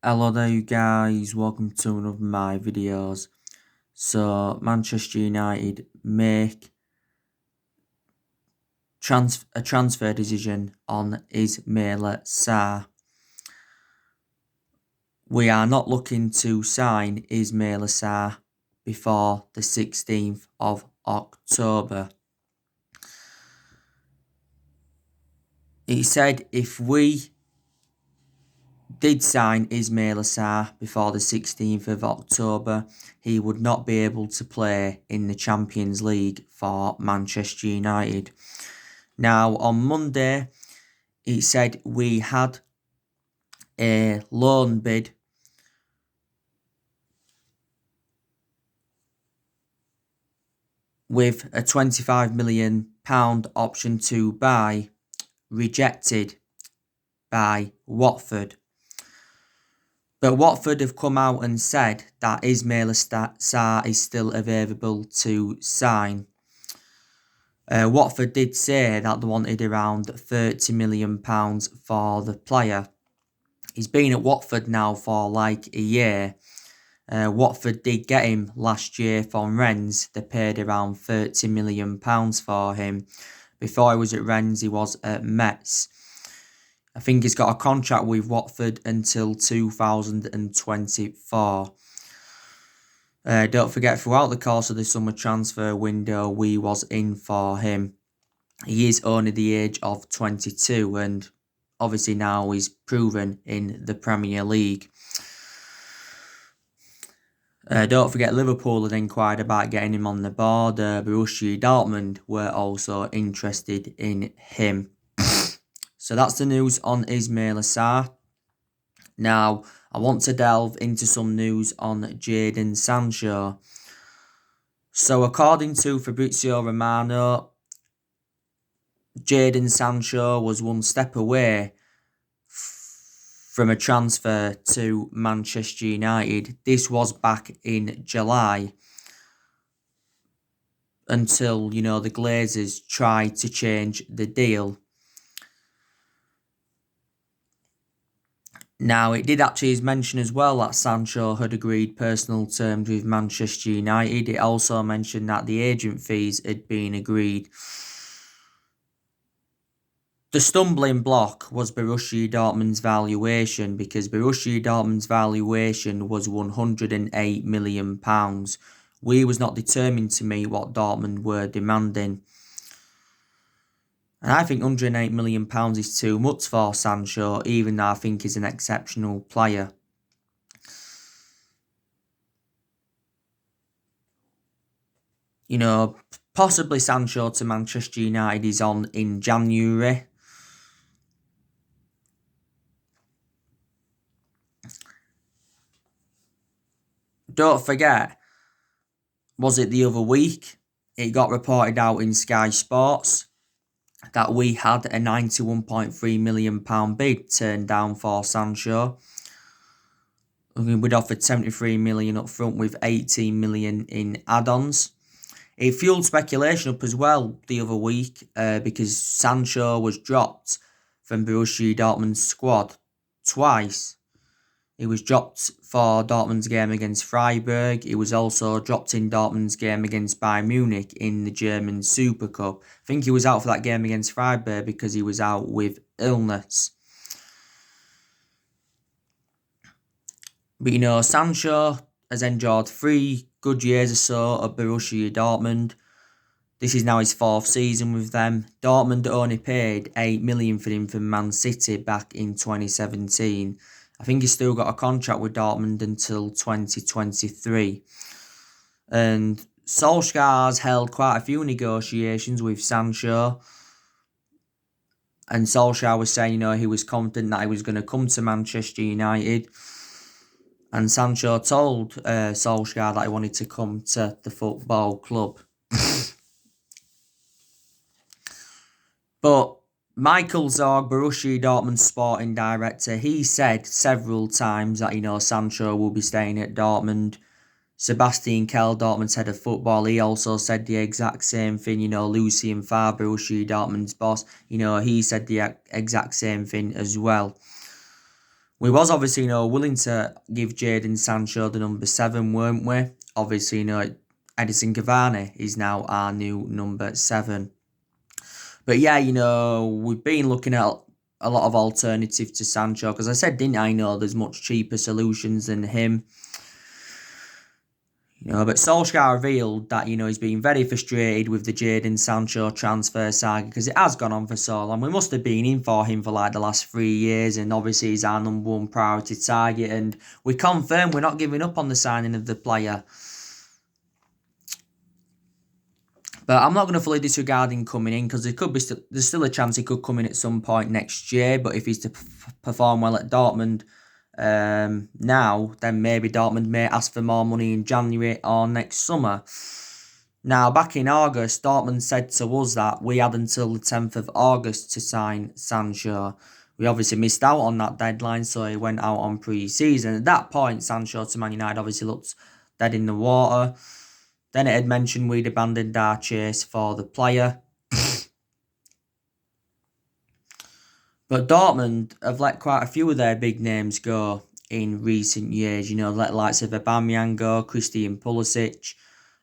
Hello there you guys, welcome to one of my videos. So Manchester United make a transfer decision on Ismaila Sarar. We are not looking to sign Ismaila Sarar before the 16th of October. He said if we did sign Ismaila Sarar before the 16th of October, he would not be able to play in the Champions League for Manchester United. Now, on Monday, he said we had a loan bid with a £25 million option to buy rejected by Watford. But Watford have come out and said that Ismaila Sarar is still available to sign. Watford did say that they wanted around £30 million for the player. He's been at Watford now for like a year. Watford did get him last year from Rennes. They paid around £30 million for him. Before he was at Rennes, he was at Metz. I think he's got a contract with Watford until 2024. Don't forget, throughout the course of the summer transfer window, we was in for him. He is only the age of 22 and obviously now he's proven in the Premier League. Don't forget, Liverpool had inquired about getting him on the board. Borussia Dortmund were also interested in him. So that's the news on Ismaila Sarar. Now, I want to delve into some news on Jaden Sancho. So, according to Fabrizio Romano, Jaden Sancho was one step away from a transfer to Manchester United. This was back in July, until, the Glazers tried to change the deal. Now, it did actually mention as well that Sancho had agreed personal terms with Manchester United. It also mentioned that the agent fees had been agreed. The stumbling block was Borussia Dortmund's valuation, because Borussia Dortmund's valuation was £108 million. We was not determined to meet what Dortmund were demanding. And I think £108 million is too much for Sancho, even though I think he's an exceptional player. Possibly Sancho to Manchester United is on in January. Don't forget, was it the other week? It got reported out in Sky Sports that we had a £91.3 million bid turned down for Sancho. We'd offered £73 million up front with £18 million in add-ons. It fueled speculation up as well the other week because Sancho was dropped from Borussia Dortmund's squad twice. He was dropped for Dortmund's game against Freiburg. He was also dropped in Dortmund's game against Bayern Munich in the German Super Cup. I think he was out for that game against Freiburg because he was out with illness. But Sancho has enjoyed 3 good years or so at Borussia Dortmund. This is now his 4th season with them. Dortmund only paid £8 million for him from Man City back in 2017. I think he's still got a contract with Dortmund until 2023. And Solskjaer's held quite a few negotiations with Sancho. And Solskjaer was saying, he was confident that he was going to come to Manchester United. And Sancho told Solskjaer that he wanted to come to the football club. But Michael Zorg, Borussia Dortmund sporting director, he said several times that, Sancho will be staying at Dortmund. Sebastian Kehl, Dortmund's head of football, he also said the exact same thing. Lucien Favre, Borussia Dortmund's boss, he said the exact same thing as well. We was obviously, willing to give Jaden Sancho the number 7, weren't we? Obviously, Edison Cavani is now our new number 7. But yeah, we've been looking at a lot of alternatives to Sancho, because I said, didn't I, there's much cheaper solutions than him. But Solskjaer revealed that, he's been very frustrated with the Jaden Sancho transfer saga, because it has gone on for so long. We must have been in for him for like the last 3 years, and obviously he's our number 1 priority target, and we confirm we're not giving up on the signing of the player. But I'm not going to fully disregard him coming in, because there's still a chance he could come in at some point next year. But if he's to perform well at Dortmund now, then maybe Dortmund may ask for more money in January or next summer. Now, back in August, Dortmund said to us that we had until the 10th of August to sign Sancho. We obviously missed out on that deadline, so he went out on pre-season. At that point, Sancho to Man United obviously looked dead in the water. Then it had mentioned we'd abandoned our chase for the player. But Dortmund have let quite a few of their big names go in recent years. Let the likes of Aubameyang go, Christian Pulisic,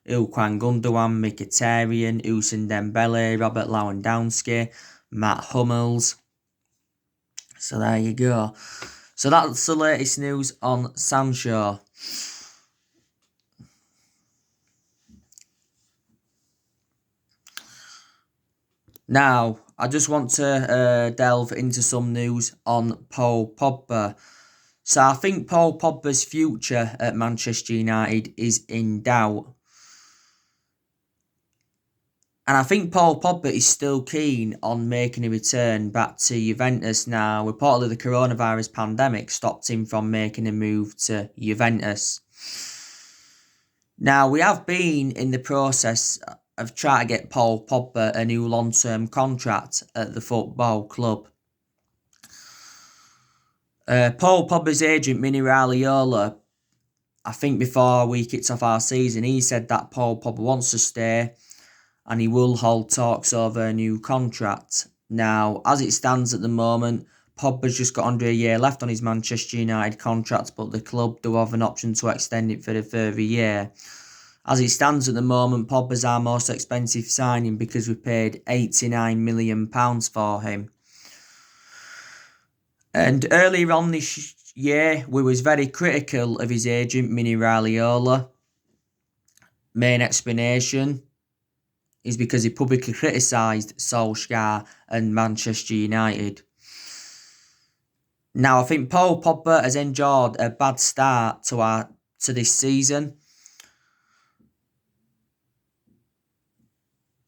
Ilkay Gundogan, Mkhitaryan, Ousmane Dembele, Robert Lewandowski, Matt Hummels. So there you go. So that's the latest news on Sancho. Now, I just want to delve into some news on Paul Pogba. So I think Paul Pogba's future at Manchester United is in doubt. And I think Paul Pogba is still keen on making a return back to Juventus now. Reportedly, the coronavirus pandemic stopped him from making a move to Juventus. Now, we have been in the process of trying to get Paul Pogba a new long-term contract at the football club. Paul Pogba's agent, Mini Raiola, I think before we kicked off our season, he said that Paul Pogba wants to stay and he will hold talks over a new contract. Now, as it stands at the moment, Pogba's just got under a year left on his Manchester United contract, but the club do have an option to extend it for a further year. As it stands at the moment, Pogba's our most expensive signing because we paid £89 million for him. And earlier on this year, we was very critical of his agent, Mini Raiola. Main explanation is because he publicly criticised Solskjaer and Manchester United. Now, I think Paul Pogba has endured a bad start to this season.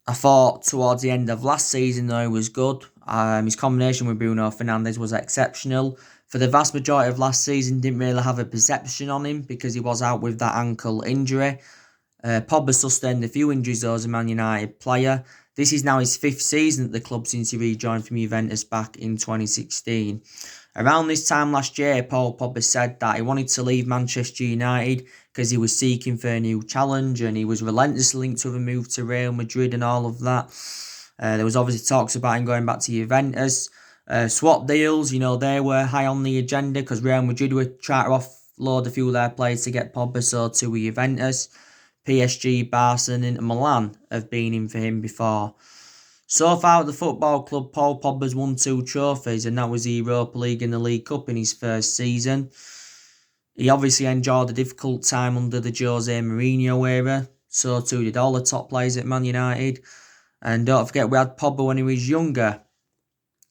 I thought towards the end of last season, though, he was good. His combination with Bruno Fernandes was exceptional. For the vast majority of last season, didn't really have a perception on him because he was out with that ankle injury. Pogba sustained a few injuries though as a Man United player. This is now his 5th season at the club since he rejoined from Juventus back in 2016. Around this time last year, Paul Pogba said that he wanted to leave Manchester United because he was seeking for a new challenge and he was relentlessly linked with a move to Real Madrid and all of that. There was obviously talks about him going back to Juventus. Swap deals, they were high on the agenda because Real Madrid were trying to offload a few of their players to get Pogba, so to Juventus. PSG, Barcelona and Milan have been in for him before. So far at the football club, Paul Pogba's won 2 trophies, and that was the Europa League and the League Cup in his first season. He obviously enjoyed a difficult time under the Jose Mourinho era. So too did all the top players at Man United. And don't forget, we had Pogba when he was younger,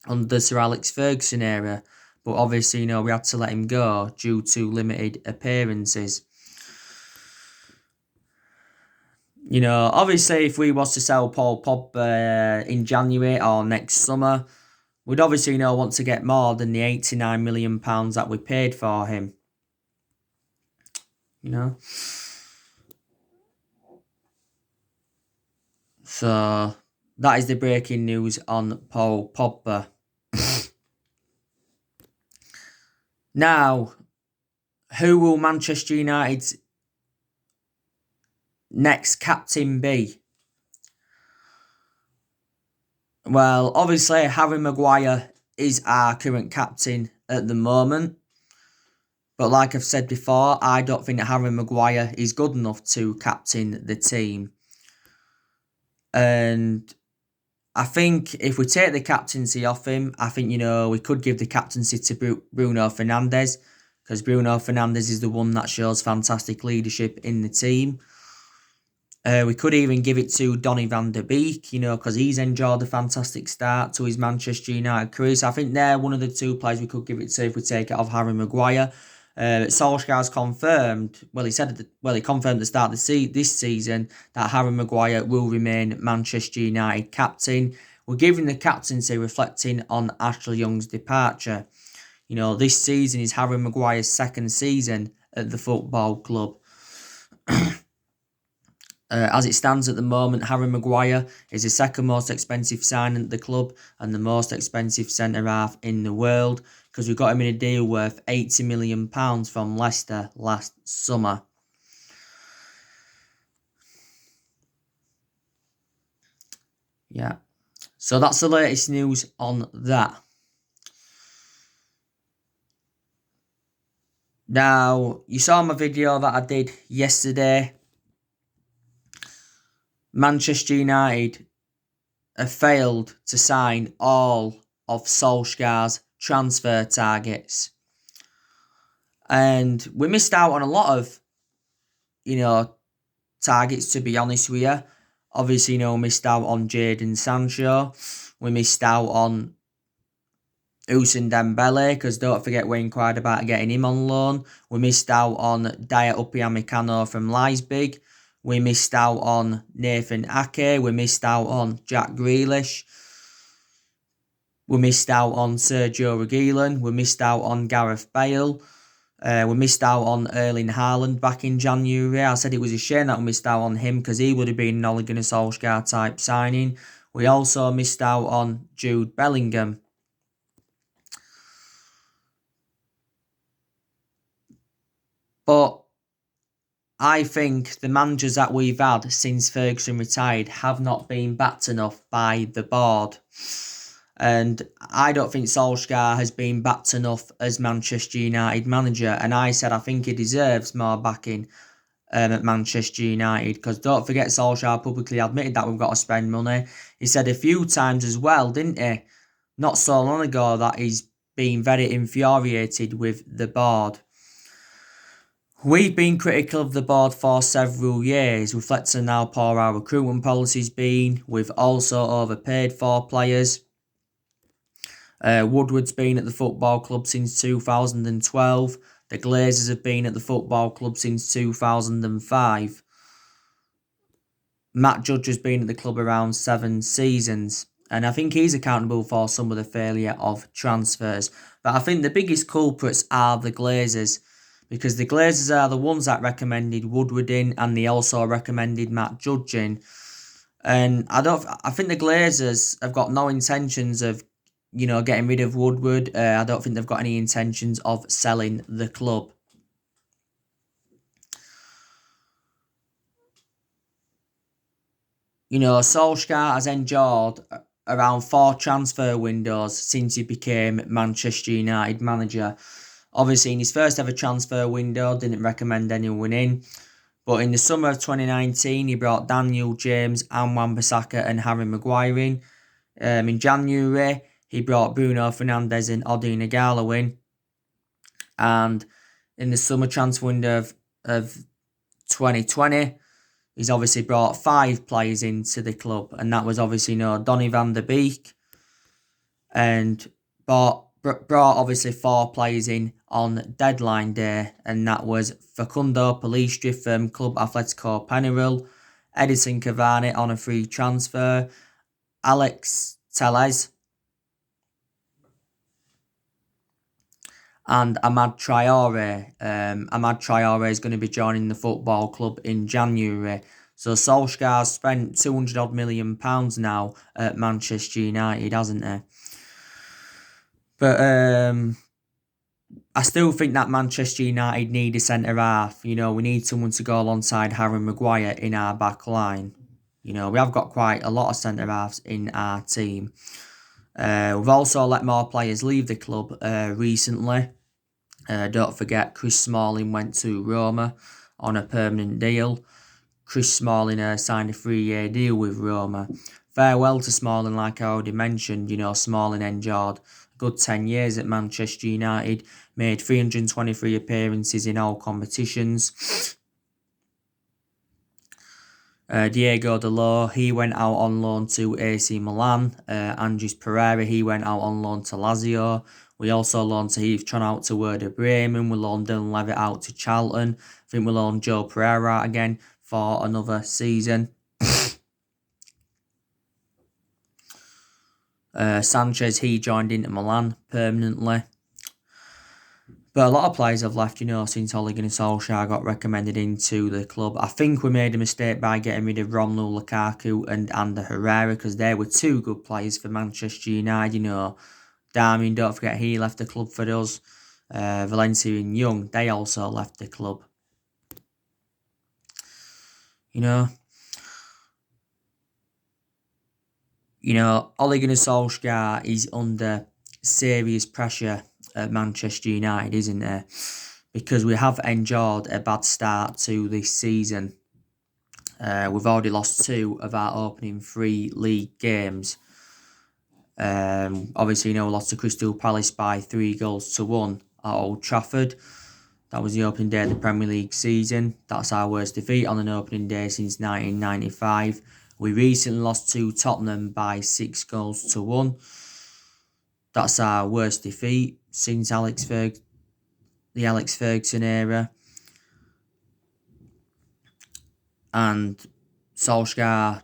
under the Sir Alex Ferguson era. But obviously, we had to let him go due to limited appearances. Obviously, if we was to sell Paul Pogba in January or next summer, we'd obviously, want to get more than the £89 million that we paid for him. So, that is the breaking news on Paul Pogba. Now, who will Manchester United's next captain be? Well, obviously, Harry Maguire is our current captain at the moment. But like I've said before, I don't think that Harry Maguire is good enough to captain the team. And I think if we take the captaincy off him, I think, we could give the captaincy to Bruno Fernandes, because Bruno Fernandes is the one that shows fantastic leadership in the team. We could even give it to Donny van der Beek, because he's enjoyed a fantastic start to his Manchester United career. So I think they're one of the two players we could give it to if we take it off Harry Maguire. Solskjaer's confirmed, he confirmed at the start of this season that Harry Maguire will remain Manchester United captain. We're giving the captaincy reflecting on Ashley Young's departure. This season is Harry Maguire's second season at the football club. As it stands at the moment, Harry Maguire is the second most expensive signing at the club and the most expensive centre-half in the world, because we got him in a deal worth £80 million from Leicester last summer. Yeah. So that's the latest news on that. Now, you saw my video that I did yesterday. Manchester United have failed to sign all of Solskjaer's transfer targets. And we missed out on a lot of, targets, to be honest with you. Obviously, we missed out on Jaden Sancho. We missed out on Ousmane Dembele, because don't forget we inquired about getting him on loan. We missed out on Daya Upamecano from Leipzig. We missed out on Nathan Ake. We missed out on Jack Grealish. We missed out on Sergio Reguilon. We missed out on Gareth Bale. We missed out on Erling Haaland back in January. I said it was a shame that we missed out on him, because he would have been an Ole Gunnar Solskjaer type signing. We also missed out on Jude Bellingham. But I think the managers that we've had since Ferguson retired have not been backed enough by the board. And I don't think Solskjaer has been backed enough as Manchester United manager. And I said I think he deserves more backing at Manchester United. Because don't forget, Solskjaer publicly admitted that we've got to spend money. He said a few times as well, didn't he? Not so long ago, that he's been very infuriated with the board. We've been critical of the board for several years, reflecting how poor our recruitment policy's been. We've also overpaid for players. Woodward's been at the football club since 2012. The Glazers have been at the football club since 2005. Matt Judge has been at the club around 7 seasons. And I think he's accountable for some of the failure of transfers. But I think the biggest culprits are the Glazers, because the Glazers are the ones that recommended Woodward in, and they also recommended Matt Judge in. And I think the Glazers have got no intentions of, getting rid of Woodward. I don't think they've got any intentions of selling the club. Solskjaer has endured around 4 transfer windows since he became Manchester United manager. Obviously, in his first ever transfer window, didn't recommend anyone in. But in the summer of 2019, he brought Daniel James, Wan-Bissaka and Harry Maguire in. In January, he brought Bruno Fernandes and Odi Nagalo in. And in the summer transfer window of 2020, he's obviously brought 5 players into the club. And that was obviously Donny van der Beek. And brought obviously 4 players in on deadline day, and that was Facundo Pellistri from Club Atletico Penarol, Edison Cavani on a free transfer, Alex Telles, and Amad Traore. Amad Traore is going to be joining the football club in January. So Solskjaer spent £200 million now at Manchester United, hasn't he? But I still think that Manchester United need a centre-half. We need someone to go alongside Harry Maguire in our back line. We have got quite a lot of centre-halves in our team. We've also let more players leave the club recently. Don't forget, Chris Smalling went to Roma on a permanent deal. Chris Smalling signed a 3-year deal with Roma. Farewell to Smalling, like I already mentioned. Smalling endured a good 10 years at Manchester United, made 323 appearances in all competitions. Diego Dalot, he went out on loan to AC Milan. Andres Pereira, he went out on loan to Lazio. We also loaned Heath Tron out to Werder Bremen. We loaned Dylan Levitt out to Charlton. I think we loaned Joe Pereira out again for another season. Sanchez, he joined Inter Milan permanently. But a lot of players have left, since Ole Gunnar Solskjaer got recommended into the club. I think we made a mistake by getting rid of Romelu Lukaku and Ander Herrera, because they were two good players for Manchester United. Darmian, don't forget, he left the club for us. Valencia and Young, they also left the club. Ole Gunnar Solskjaer is under serious pressure at Manchester United, isn't there? Because we have endured a bad start to this season. We've already lost 2 of our opening 3 league games. Obviously, we lost to Crystal Palace by 3-1 at Old Trafford. That was the opening day of the Premier League season. That's our worst defeat on an opening day since 1995. We recently lost to Tottenham by 6-1. That's our worst defeat since the Alex Ferguson era. And Solskjaer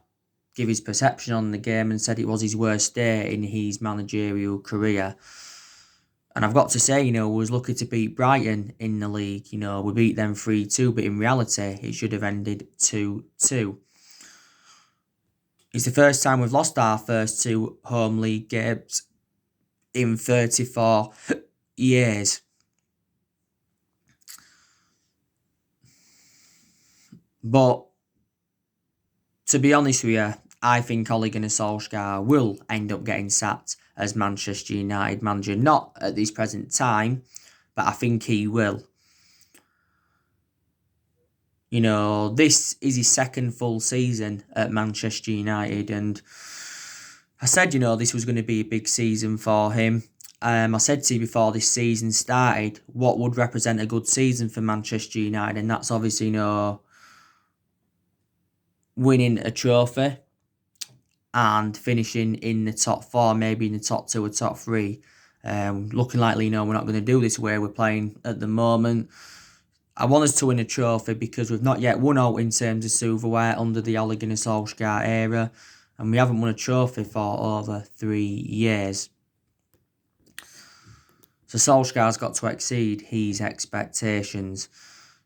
gave his perception on the game and said it was his worst day in his managerial career. And I've got to say, we was lucky to beat Brighton in the league. We beat them 3-2, but in reality, it should have ended 2-2. It's the first time we've lost our first 2 home league games in 34 years. But to be honest with you, I think Ole Gunnar Solskjaer will end up getting sacked as Manchester United manager. Not at this present time, but I think he will. This is his second full season at Manchester United, and I said, this was going to be a big season for him. I said to you before this season started, what would represent a good season for Manchester United, and that's obviously, winning a trophy and finishing in the top 4, maybe in the top 2 or top 3. Looking likely, we're not going to do this way we're playing at the moment. I want us to win a trophy because we've not yet won out in terms of silverware under the Ole Gunnar Solskjaer era, and we haven't won a trophy for over 3 years. So Solskjaer's got to exceed his expectations.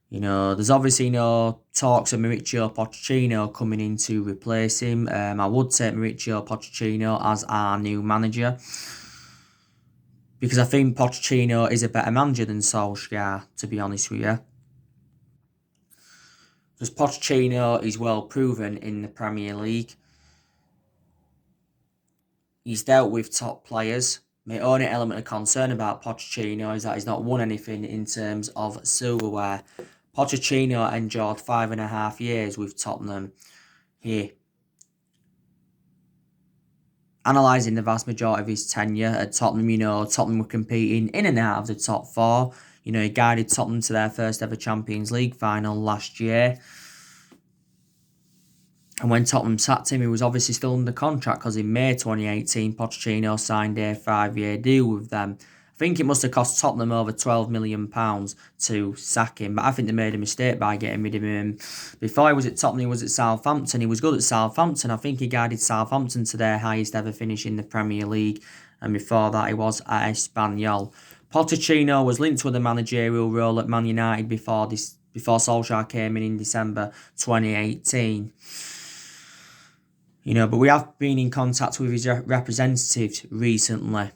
There's obviously no talks of Maurizio Pochettino coming in to replace him. I would take Maurizio Pochettino as our new manager, because I think Pochettino is a better manager than Solskjaer, to be honest with you. Because Pochettino is well proven in the Premier League. He's dealt with top players. My only element of concern about Pochettino is that he's not won anything in terms of silverware. Pochettino endured 5.5 years with Tottenham. Here, analysing the vast majority of his tenure at Tottenham, Tottenham were competing in and out of the top 4. He guided Tottenham to their first ever Champions League final last year. And when Tottenham sacked him, he was obviously still under contract, because in May 2018, Pochettino signed a 5-year deal with them. I think it must have cost Tottenham over £12 million to sack him, but I think they made a mistake by getting rid of him. Before he was at Tottenham, he was at Southampton. He was good at Southampton. I think he guided Southampton to their highest ever finish in the Premier League, and before that he was at Espanyol. Pochettino was linked with a managerial role at Man United before Solskjaer came in December 2018. But we have been in contact with his representatives recently.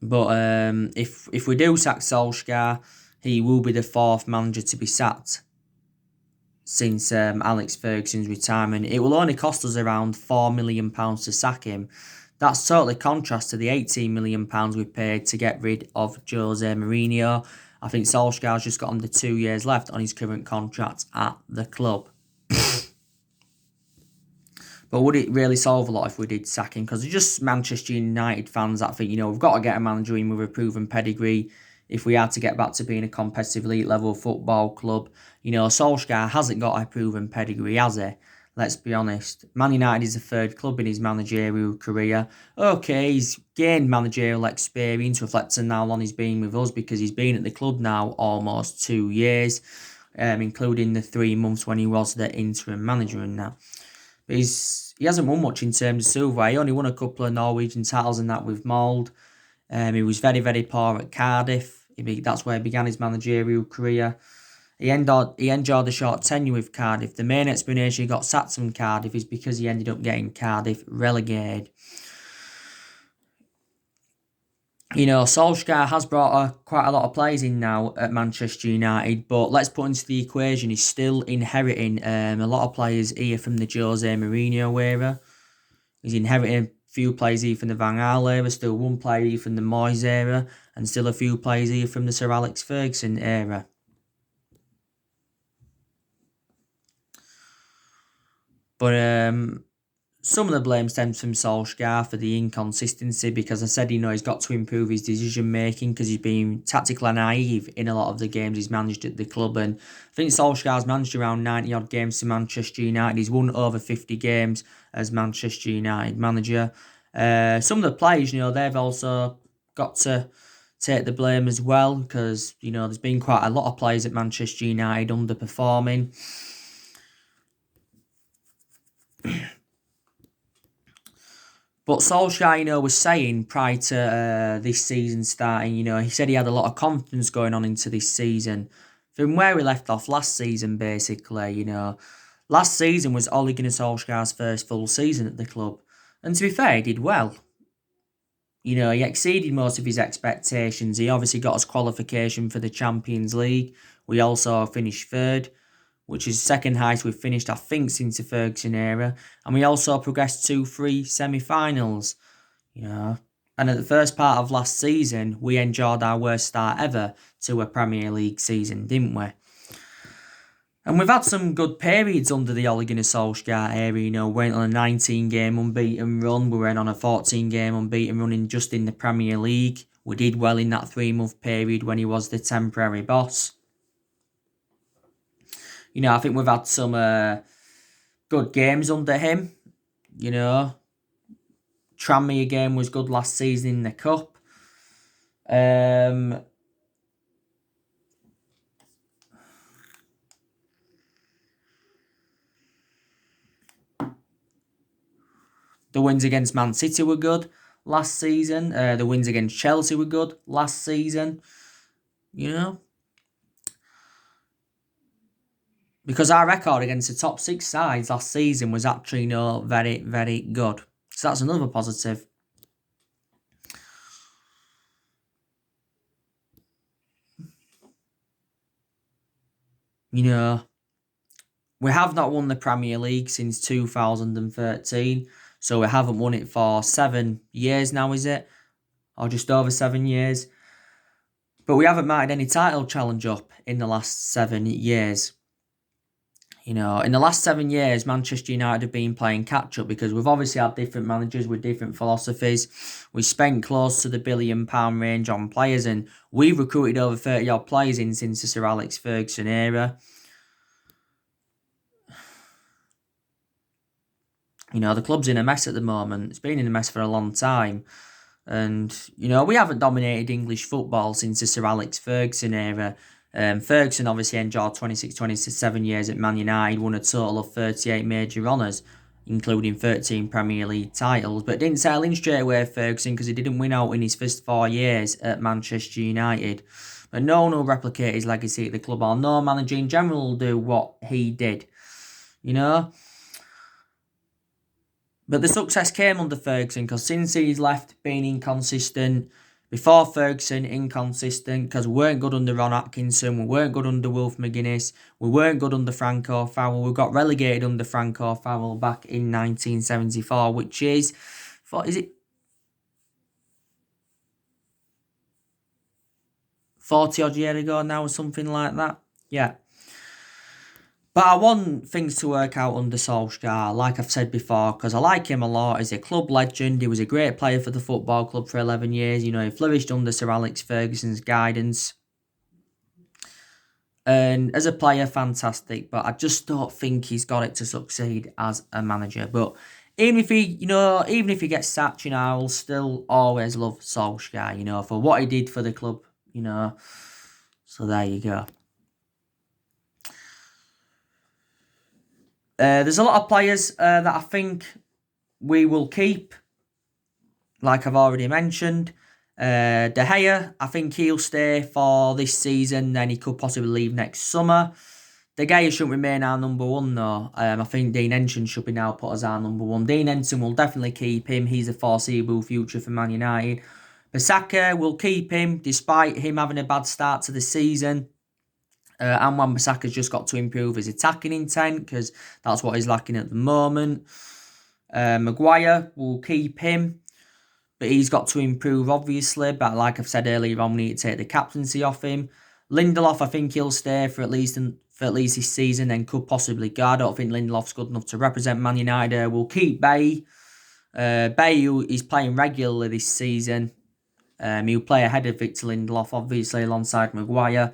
But if we do sack Solskjaer, he will be the 4th manager to be sacked since Alex Ferguson's retirement. It will only cost us around £4 million to sack him. That's totally contrast to the £18 million we paid to get rid of Jose Mourinho. I think Solskjaer's just got under 2 years left on his current contract at the club. But would it really solve a lot if we did sack him? Because they're just Manchester United fans that think, we've got to get a manager in with a proven pedigree if we are to get back to being a competitive elite level football club. Solskjaer hasn't got a proven pedigree, has he? Let's be honest. Man United is the third club in his managerial career. Okay, he's gained managerial experience, reflecting how long he's been with us, because he's been at the club now almost 2 years, including the 3 months when he was the interim manager and that. But he hasn't won much in terms of silverware. He only won a couple of Norwegian titles and that with Mould. He was very, very poor at Cardiff. That's where he began his managerial career. He enjoyed a short tenure with Cardiff. The main explanation he got sacked from Cardiff is because he ended up getting Cardiff relegated. Solskjaer has brought quite a lot of players in now at Manchester United, but let's put into the equation, he's still inheriting a lot of players here from the Jose Mourinho era. He's inheriting a few players here from the Van Gaal era, still one player here from the Moyes era, and still a few players here from the Sir Alex Ferguson era. But some of the blame stems from Solskjaer for the inconsistency, because I said, he's got to improve his decision making because he's been tactically naive in a lot of the games he's managed at the club. And I think Solskjaer's managed around 90 odd games to Manchester United. He's won over 50 games as Manchester United manager. Some of the players, they've also got to take the blame as well, because, there's been quite a lot of players at Manchester United underperforming. But Solskjaer, was saying prior to this season starting, he said he had a lot of confidence going on into this season. From where we left off last season, basically, last season was Ole Gunnar Solskjaer's first full season at the club. And to be fair, he did well. He exceeded most of his expectations. He obviously got his qualification for the Champions League. We also finished third, which is second highest we've finished, I think, since the Ferguson era. And we also progressed to 3 semi-finals. And at the first part of last season, we enjoyed our worst start ever to a Premier League season, didn't we? And we've had some good periods under the Ole Gunnar Solskjaer era. We went on a 19-game unbeaten run. We went on a 14-game unbeaten run in the Premier League. We did well in that 3-month period when he was the temporary boss. I think we've had some good games under him. Tranmere game was good last season in the Cup. The wins against Man City were good last season. The wins against Chelsea were good last season. Because our record against the top 6 sides last season was actually very, very good. So that's another positive. We have not won the Premier League since 2013. So we haven't won it for 7 years now, is it? Or just over 7 years. But we haven't mounted any title challenge up in the last 7 years. In the last 7 years, Manchester United have been playing catch-up because we've obviously had different managers with different philosophies. We spent close to the £1 billion range on players, and we've recruited over 30-odd players in since the Sir Alex Ferguson era. The club's in a mess at the moment. It's been in a mess for a long time. And, we haven't dominated English football since the Sir Alex Ferguson era. Ferguson obviously enjoyed 27 years at Man United, won a total of 38 major honours, including 13 Premier League titles, but didn't settle in straight away, Ferguson, because he didn't win out in his first 4 years at Manchester United. But no one will replicate his legacy at the club, or no manager in general will do what he did. But the success came under Ferguson, because since he's left, being inconsistent. Before Ferguson, inconsistent, because we weren't good under Ron Atkinson, we weren't good under Wilf McGuinness, we weren't good under Franco Farrell, we got relegated under Franco Farrell back in 1974, which is 40 odd years ago now or something like that. Yeah. But I want things to work out under Solskjaer, like I've said before, because I like him a lot. He's a club legend. He was a great player for the football club for 11 years. You know, he flourished under Sir Alex Ferguson's guidance. And as a player, fantastic. But I just don't think he's got it to succeed as a manager. But even if he gets sacked, I'll still always love Solskjaer, for what he did for the club, So there you go. There's a lot of players that I think we will keep, like I've already mentioned. De Gea, I think he'll stay for this season, then he could possibly leave next summer. De Gea shouldn't remain our number one though. I think Dean Henson should be now put as our number one. Dean Henson will definitely keep him. He's a foreseeable future for Man United. Bissaka will keep him despite him having a bad start to the season. And Wan-Bissaka's just got to improve his attacking intent because that's what he's lacking at the moment. Maguire will keep him, but he's got to improve obviously. But like I've said earlier on, we need to take the captaincy off him. Lindelof, I think he'll stay for at least this season and could possibly go. I don't think Lindelof's good enough to represent Man United. We'll keep Bay. Bay, who is playing regularly this season. He'll play ahead of Victor Lindelof, obviously, alongside Maguire.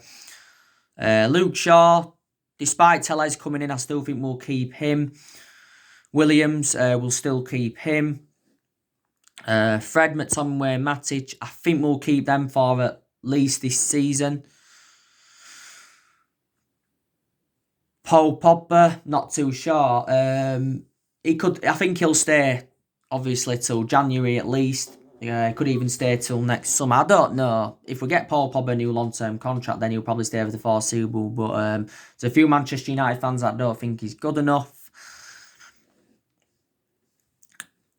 Luke Shaw, despite Tellez coming in, I still think we'll keep him. Williams, we'll still keep him. Fred, McTominay, Matic, I think we'll keep them for at least this season. Pogba, not too sure. I think he'll stay, obviously, till January at least. He could even stay till next summer. I don't know. If we get Paul Pogba a new long-term contract, then he'll probably stay with the foreseeable. But there's a few Manchester United fans that don't think he's good enough.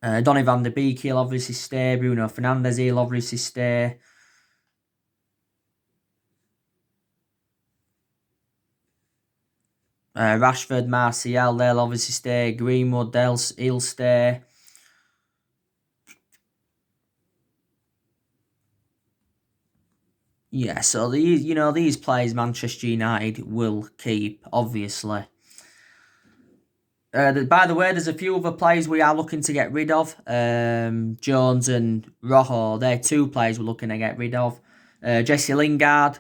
Donny van der Beek, he'll obviously stay. Bruno Fernandes, he'll obviously stay. Rashford, Martial, they'll obviously stay. Greenwood, he'll stay. Yeah, so these players Manchester United will keep, obviously. By the way, there's a few other players we are looking to get rid of. Jones and Rojo, they're two players we're looking to get rid of. Jesse Lingard,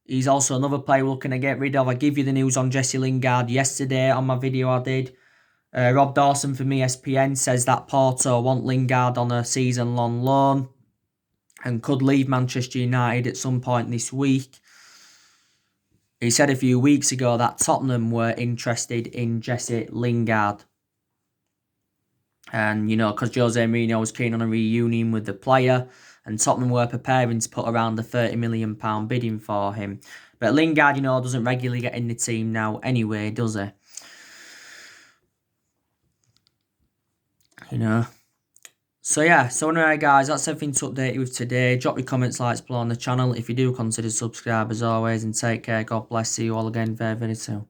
he's also another player we're looking to get rid of. I give you the news on Jesse Lingard yesterday on my video I did. Rob Dawson from ESPN says that Porto want Lingard on a season-long loan and could leave Manchester United at some point this week. He said a few weeks ago that Tottenham were interested in Jesse Lingard. And, because Jose Mourinho was keen on a reunion with the player, and Tottenham were preparing to put around the £30 million bidding for him. But Lingard, doesn't regularly get in the team now anyway, does he? So anyway guys, that's everything to update you with today. Drop your comments, likes below on the channel. If you do, consider subscribe as always, and take care. God bless you all again very, very soon.